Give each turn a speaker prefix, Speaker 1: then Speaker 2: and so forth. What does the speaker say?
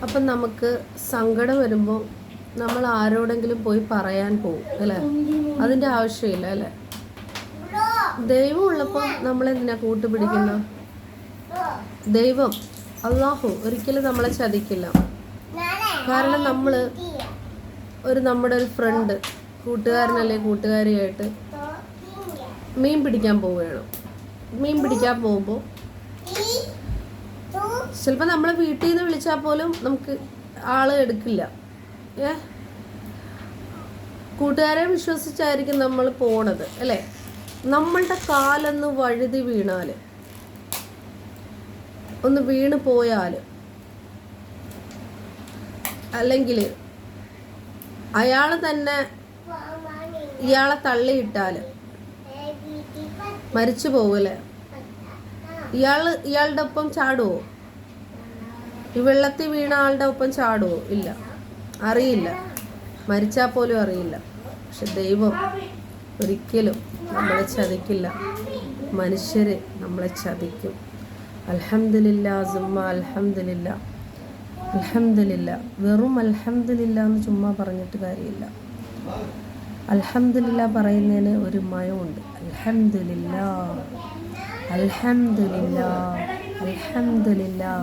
Speaker 1: അപ്പം നമുക്ക് സങ്കടം വരുമ്പോൾ നമ്മൾ ആരോടെങ്കിലും പോയി പറയാൻ പോകും അല്ലേ? അതിൻ്റെ ആവശ്യമില്ല അല്ലേ? ദൈവം ഉള്ളപ്പോൾ നമ്മളെന്തിനാ കൂട്ടുപിടിക്കുന്നത്? ദൈവം അള്ളാഹു ഒരിക്കലും നമ്മളെ ചതിക്കില്ല. കാരണം നമ്മൾ നമ്മുടെ ഒരു ഫ്രണ്ട്, കൂട്ടുകാരനല്ലേ കൂട്ടുകാരിയായിട്ട് മീൻ പിടിക്കാൻ പോവുകയാണ്. മീൻ പിടിക്കാൻ പോകുമ്പോൾ ചിലപ്പോൾ നമ്മളെ വീട്ടിൽ നിന്ന് വിളിച്ചാൽ പോലും നമുക്ക് ആള് എടുക്കില്ല. കൂട്ടുകാരെ വിശ്വസിച്ചായിരിക്കും നമ്മൾ പോണത് അല്ലേ? നമ്മളുടെ കാലൊന്ന് വഴുതി വീണാൽ, ഒന്ന് വീണ് പോയാൽ, അല്ലെങ്കിൽ അയാൾ തന്നെ ഇയാളെ തള്ളിയിട്ടാൽ മരിച്ചു പോവല്ലേ? ഇയാളുടെ ഒപ്പം ചാടുവോ? ഈ വെള്ളത്തിൽ വീണ ആളുടെ ഒപ്പം ചാടുവോ? ഇല്ല, അറിയില്ല, മരിച്ചാൽ പോലും അറിയില്ല. പക്ഷെ ദൈവം ഒരിക്കലും നമ്മളെ ചതിക്കില്ല. മനുഷ്യരെ നമ്മളെ ചതിക്കും. അൽഹംദുലില്ലാ സുമ്മ അൽഹംദുലില്ലാ, അൽഹംദുലില്ലാ. വെറും അൽഹംദുലില്ലാ എന്ന് ചുമ്മാ പറഞ്ഞിട്ട് കാര്യമില്ല. അൽഹംദുലില്ലാ പറയുന്നതിന് ഒരു മയമുണ്ട്. അൽഹംദുലില്ലാ, അൽഹംദുലില്ലാ, അൽഹംദുലില്ലാ.